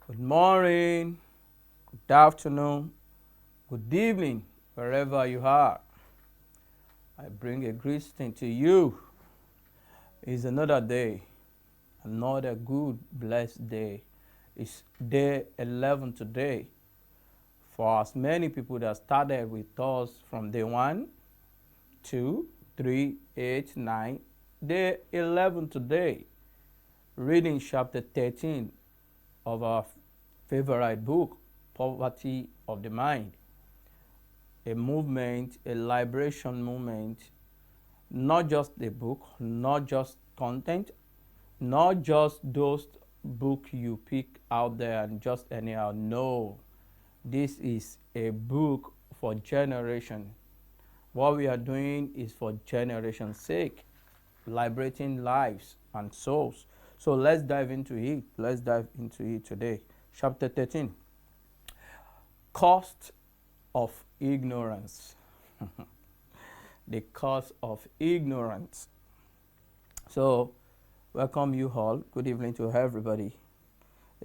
Good morning, good afternoon, good evening, wherever you are. I bring a greeting to you. It's another day, another good, blessed day. It's day 11 today. For as many people that started with us from day 1, 2, 3, 8, 9, day 11 today, reading chapter 13 of our favorite book, Poverty of the Mind. A movement, a liberation movement, not just the book, not just content, not just those book you pick out there and just anyhow. No, this is a book for generation. What we are doing is for generation's sake, liberating lives and souls. So let's dive into it. Let's dive into it today. Chapter 13. Cost of ignorance. The cost of ignorance. So, welcome you all. Good evening to everybody.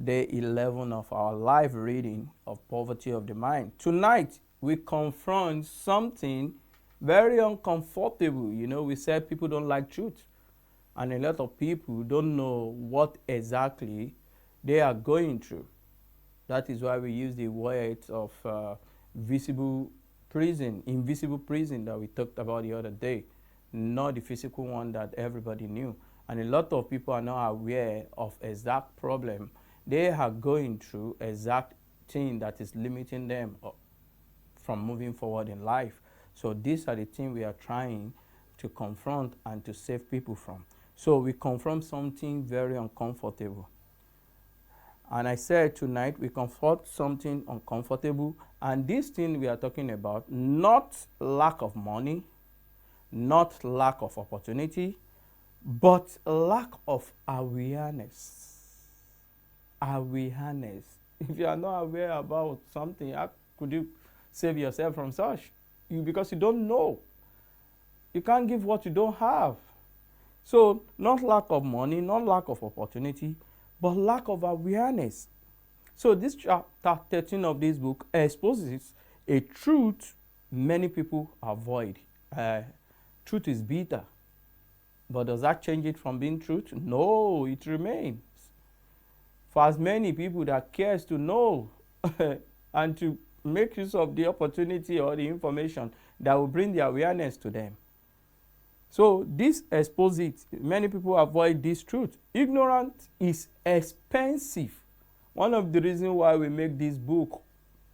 Day 11 of our live reading of Poverty of the Mind. Tonight, we confront something very uncomfortable. You know, we said people don't like truth. And a lot of people don't know what exactly they are going through. That is why we use the words of invisible prison that we talked about the other day, not the physical one that everybody knew. And a lot of people are not aware of exact problem they are going through, exact thing that is limiting them from moving forward in life. So these are the things we are trying to confront and to save people from. So we confront something very uncomfortable. And I said tonight we confront something uncomfortable, and this thing we are talking about, not lack of money, not lack of opportunity, but lack of awareness. Awareness. If you are not aware about something, how could you save yourself from such? Because you don't know. You can't give what you don't have. So, not lack of money, not lack of opportunity, but lack of awareness. So this chapter 13 of this book exposes a truth many people avoid. Truth is bitter. But does that change it from being truth? No, it remains. For as many people that cares to know and to make use of the opportunity or the information that will bring the awareness to them. So this exposes it. Many people avoid this truth. Ignorance is expensive. One of the reasons why we make this book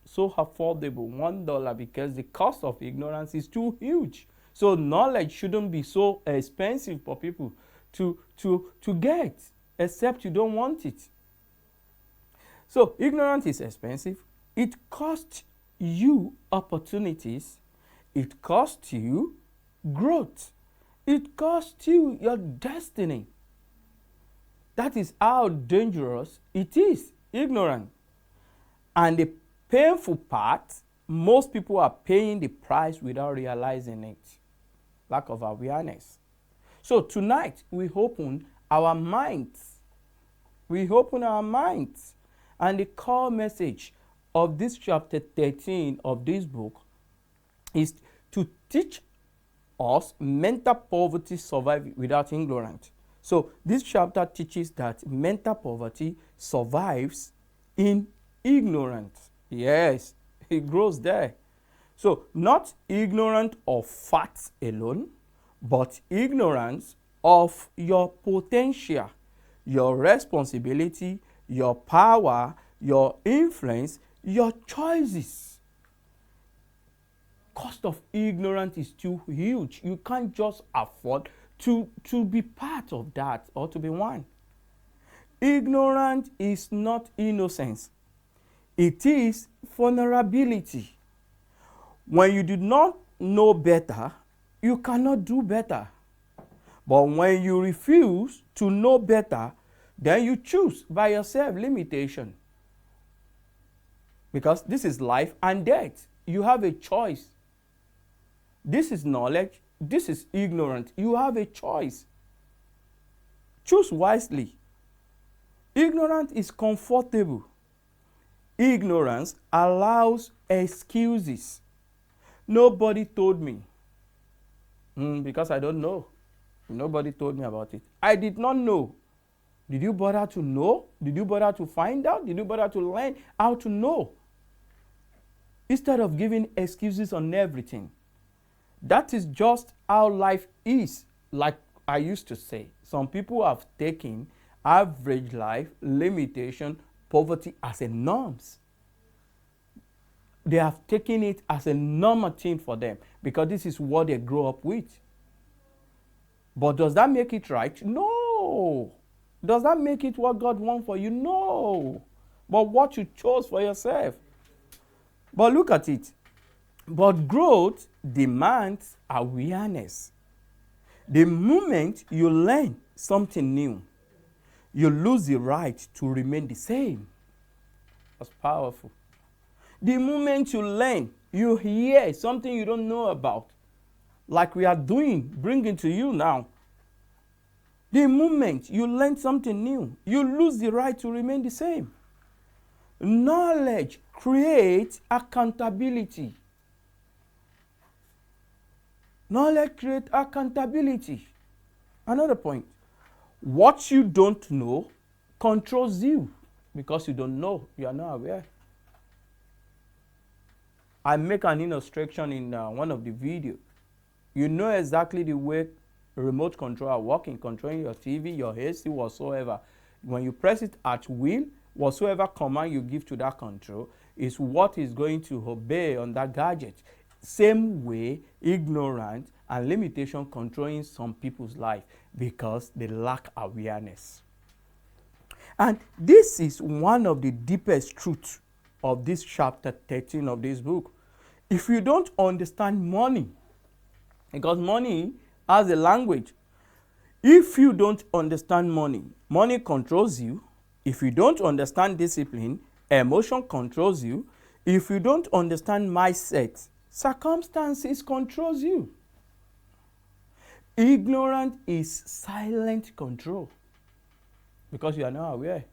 so affordable, $1, because the cost of ignorance is too huge. So knowledge shouldn't be so expensive for people to get, except you don't want it. So ignorance is expensive. It costs you opportunities. It costs you growth. It costs you your destiny. That is how dangerous it is, ignorant. And the painful part, most people are paying the price without realizing it. Lack of awareness. So tonight, we open our minds. We open our minds. And the core message of this chapter 13 of this book is to teach us mental poverty survive without ignorance. So this chapter teaches that mental poverty survives in ignorance. Yes, it grows there. So not ignorant of facts alone, but ignorance of your potential, your responsibility, your power, your influence, your choices. Cost of ignorance is too huge. You can't just afford to be part of that or to be one. Ignorance is not innocence. It is vulnerability. When you do not know better, you cannot do better. But when you refuse to know better, then you choose by yourself limitation. Because this is life and death. You have a choice. This is knowledge. This is ignorance. You have a choice. Choose wisely. Ignorance is comfortable. Ignorance allows excuses. Nobody told me. Because I don't know. Nobody told me about it. I did not know. Did you bother to know? Did you bother to find out? Did you bother to learn how to know? Instead of giving excuses on everything. That is just how life is. Like I used to say, some people have taken average life, limitation, poverty as a norms. They have taken it as a normal thing for them because this is what they grow up with. But does that make it right? No. Does that make it what God wants for you? No. But what you chose for yourself. But look at it. But growth demands awareness. The moment you learn something new, you lose the right to remain the same. That's powerful. The moment you learn, you hear something you don't know about, like we are doing, bringing to you now. The moment you learn something new, you lose the right to remain the same. Knowledge creates accountability. Knowledge creates accountability. Another point. What you don't know controls you because you don't know. You are not aware. I make an illustration in one of the videos. You know exactly the way remote control are working, controlling your TV, your AC, whatsoever. When you press it at will, whatsoever command you give to that control is what is going to obey on that gadget. Same way, ignorance and limitation controlling some people's life because they lack awareness. And this is one of the deepest truths of this chapter 13 of this book. If you don't understand money, because money has a language. If you don't understand money, money controls you. If you don't understand discipline, emotion controls you. If you don't understand mindset, circumstances controls you. Ignorance is silent control because you are not aware.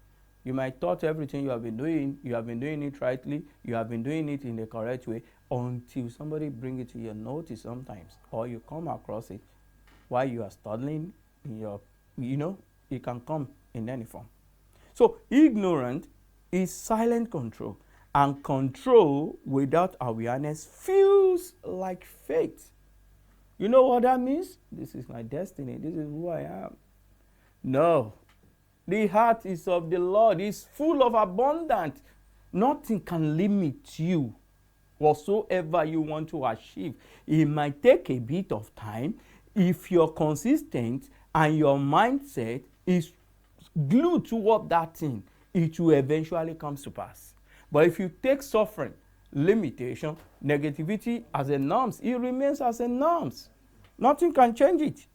You might thought everything you have been doing it rightly, you have been doing it in the correct way until somebody bring it to your notice sometimes, or you come across it while you are studying in your, it can come in any form. So ignorance is silent control, and control without awareness feels like fate. You know what that means? This is my destiny. This is who I am. No. The heart is of the Lord. It's full of abundance. Nothing can limit you whatsoever you want to achieve. It might take a bit of time. If you're consistent and your mindset is glued toward that thing, it will eventually come to pass. But if you take suffering, limitation, negativity as a norms, it remains as a norms. Nothing can change it.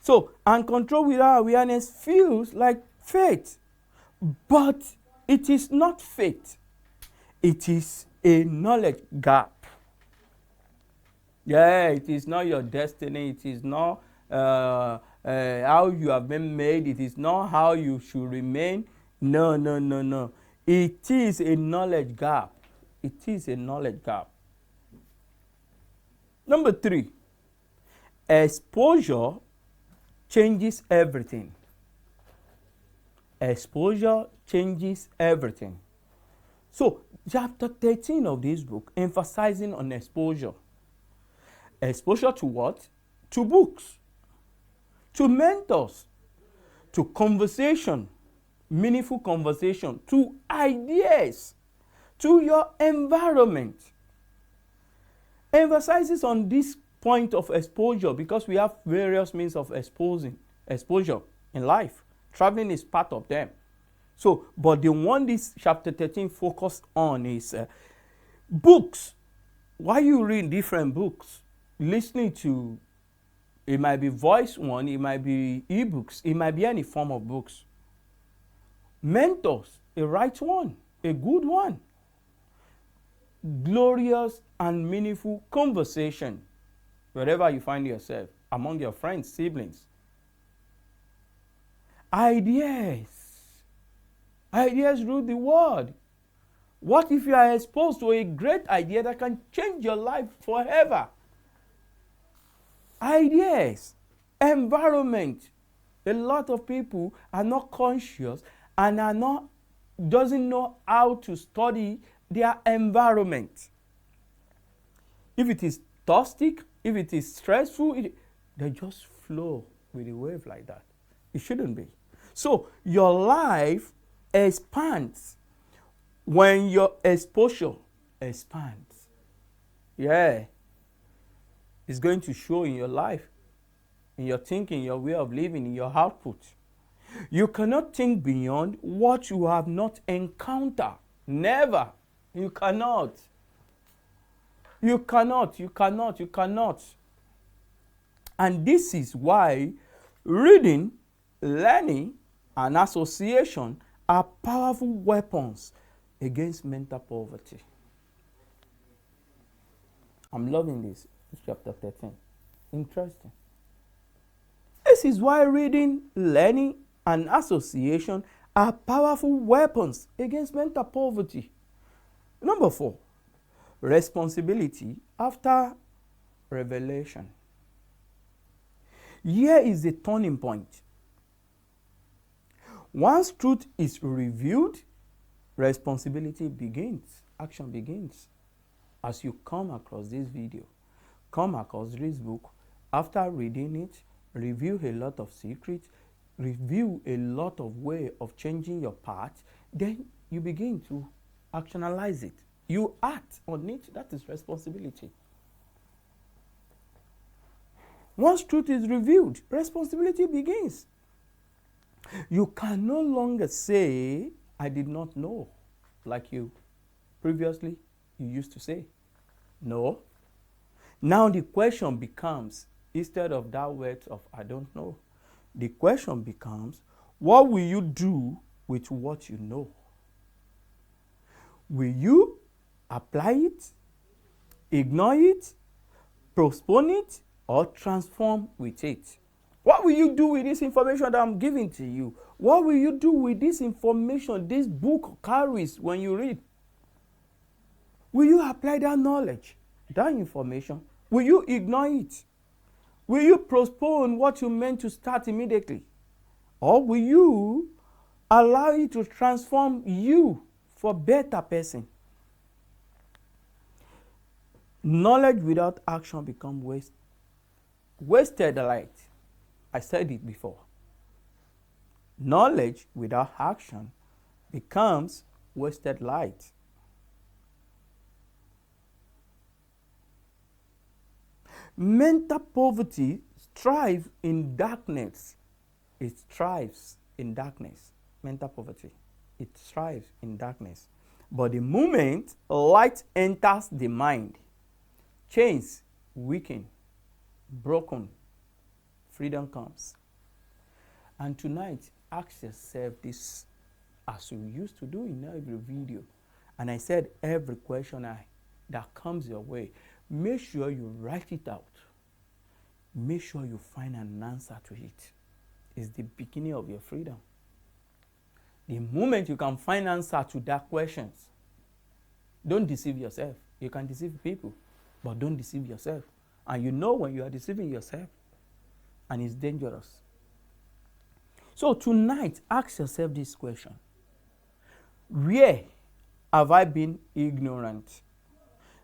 So, and control without awareness feels like fate. But it is not fate. It is a knowledge gap. Yeah, it is not your destiny. It is not how you have been made. It is not how you should remain. No. It is a knowledge gap. It is a knowledge gap. Number 3, exposure changes everything. Exposure changes everything. So, chapter 13 of this book emphasizing on exposure. Exposure to what? To books, to mentors, to conversation, meaningful conversation, to ideas, to your environment. Emphasizes on this point of exposure because we have various means of exposure in life. Traveling is part of them. So, but the one this chapter 13 focused on is books. Why you read different books? Listening to, it might be voice one, it might be ebooks, it might be any form of books. Mentors, a right one, a good one. Glorious and meaningful conversation wherever you find yourself, among your friends, siblings. Ideas. Ideas rule the world. What if you are exposed to a great idea that can change your life forever? Ideas, environment. A lot of people are not conscious and doesn't know how to study their environment. If it is toxic, if it is stressful, they just flow with the wave like that. It shouldn't be. So your life expands when your exposure expands. Yeah. It's going to show in your life, in your thinking, your way of living, in your output. You cannot think beyond what you have not encountered. Never. You cannot. You cannot. And this is why reading, learning, and association are powerful weapons against mental poverty. I'm loving this. It's chapter 13. Interesting. This is why reading, learning, and association are powerful weapons against mental poverty. Number 4, responsibility after revelation. Here is the turning point. Once truth is revealed, responsibility begins, action begins. As you come across this video, come across this book, after reading it, review a lot of secrets, review a lot of way of changing your path, then you begin to actionalize it. You act on it. That is responsibility. Once truth is revealed, responsibility begins. You can no longer say, I did not know, like you previously you used to say. No. Now the question becomes, instead of that word of I don't know, the question becomes, what will you do with what you know? Will you apply it, ignore it, postpone it, or transform with it? What will you do with this information that I'm giving to you? What will you do with this information this book carries when you read? Will you apply that knowledge, that information? Will you ignore it? Will you postpone what you meant to start immediately? Or will you allow it to transform you for a better person? Knowledge without action becomes wasted light. I said it before. Knowledge without action becomes wasted light. Mental poverty thrives in darkness. It thrives in darkness. Mental poverty. It thrives in darkness. But the moment light enters the mind, chains weaken, broken, freedom comes. And tonight, ask yourself this, as we used to do in every video. And I said every question that comes your way, make sure you write it out. Make sure you find an answer to it. It's the beginning of your freedom. The moment you can find answer to that questions, don't deceive yourself. You can deceive people, but don't deceive yourself. And you know when you are deceiving yourself, and it's dangerous. So tonight, ask yourself this question. Where have I been ignorant?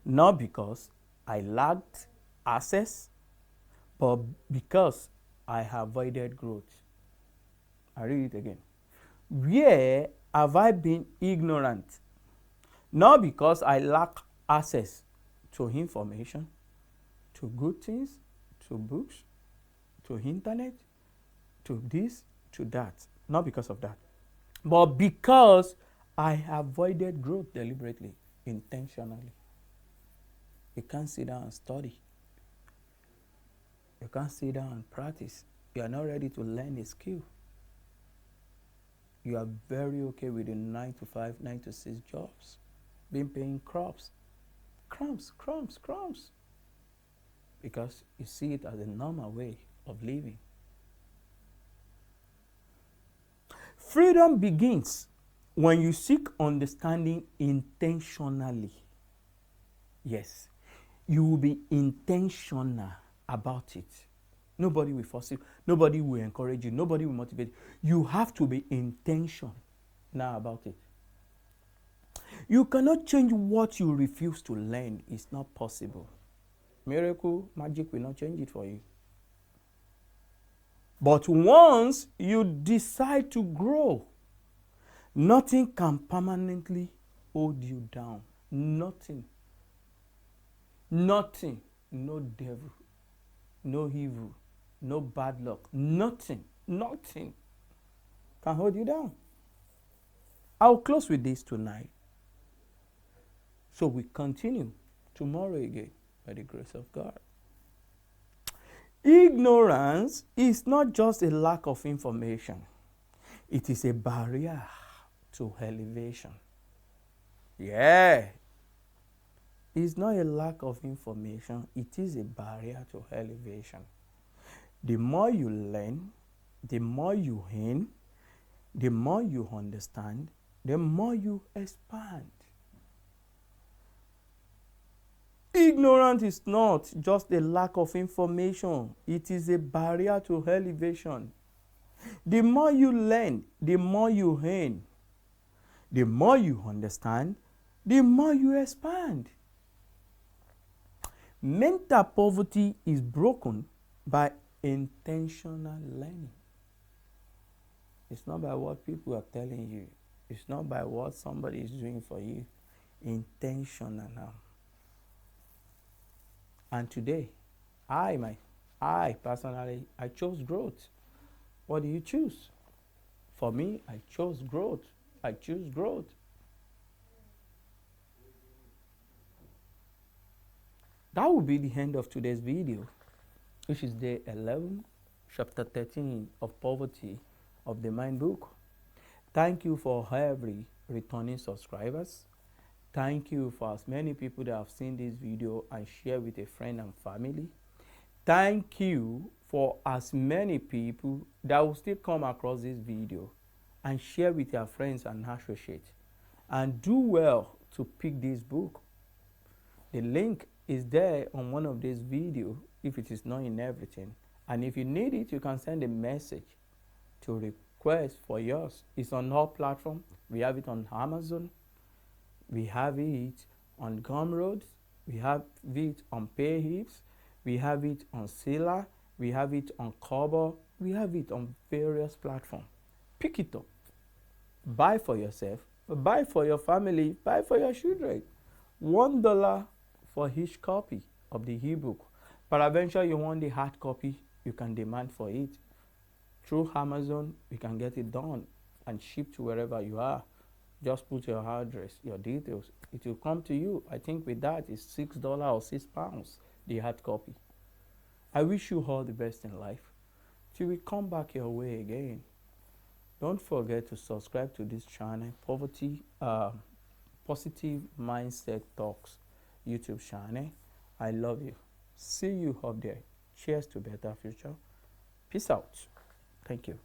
Not because I lacked access, but because I avoided growth. I read it again. Where have I been ignorant? Not because I lack access to information, to good things, to books, to internet, to this, to that. Not because of that. But because I avoided growth deliberately, intentionally. You can't sit down and study. You can't sit down and practice. You are not ready to learn a skill. You are very okay with the 9 to 5, 9 to 6 jobs. Being paying crumbs. Because you see it as a normal way of living. Freedom begins When you seek understanding intentionally, yes, you will be intentional about it. Nobody will force you. Nobody will encourage you. Nobody will motivate you. You have to be intentional about it. You cannot change what you refuse to learn. It's not possible. Miracle, magic will not change it for you. But once you decide to grow, nothing can permanently hold you down. Nothing. Nothing. No devil. No evil. No bad luck. Nothing. Nothing can hold you down. I'll close with this tonight. So we continue tomorrow again by the grace of God. Ignorance is not just a lack of information. It is a barrier to elevation. Yeah. It's not a lack of information. It is a barrier to elevation. The more you learn, the more you learn, the more you understand, the more you expand. Ignorance is not just a lack of information. It is a barrier to elevation. The more you learn, the more you learn, the more you understand, the more you expand. Mental poverty is broken by intentional learning. It's not by what people are telling you. It's not by what somebody is doing for you. Intentional now. And today, I personally, I chose growth. What do you choose? For me, I chose growth. I choose growth. That will be the end of today's video, which is day 11, chapter 13 of Poverty of the Mind book. Thank you for every returning subscribers. Thank you for as many people that have seen this video and share with a friend and family. Thank you for as many people that will still come across this video and share with their friends and associates. And do well to pick this book. The link is there on one of these videos if it is not in everything. And if you need it, you can send a message to request for yours. It's on all platforms. We have it on Amazon. We have it on Gumroad. We have it on Payhips. We have it on Sila. We have it on Kobo. We have it on various platforms. Pick it up. Buy for yourself. Buy for your family. Buy for your children. $1 for each copy of the ebook. Peradventure you want the hard copy, you can demand for it. Through Amazon, we can get it done and shipped to wherever you are. Just put your address, your details. It will come to you. I think with that, it's $6 or £6, the hard copy. I wish you all the best in life. Till we come back your way again. Don't forget to subscribe to this channel, Positive Mindset Talks YouTube channel. I love you. See you up there. Cheers to better future. Peace out. Thank you.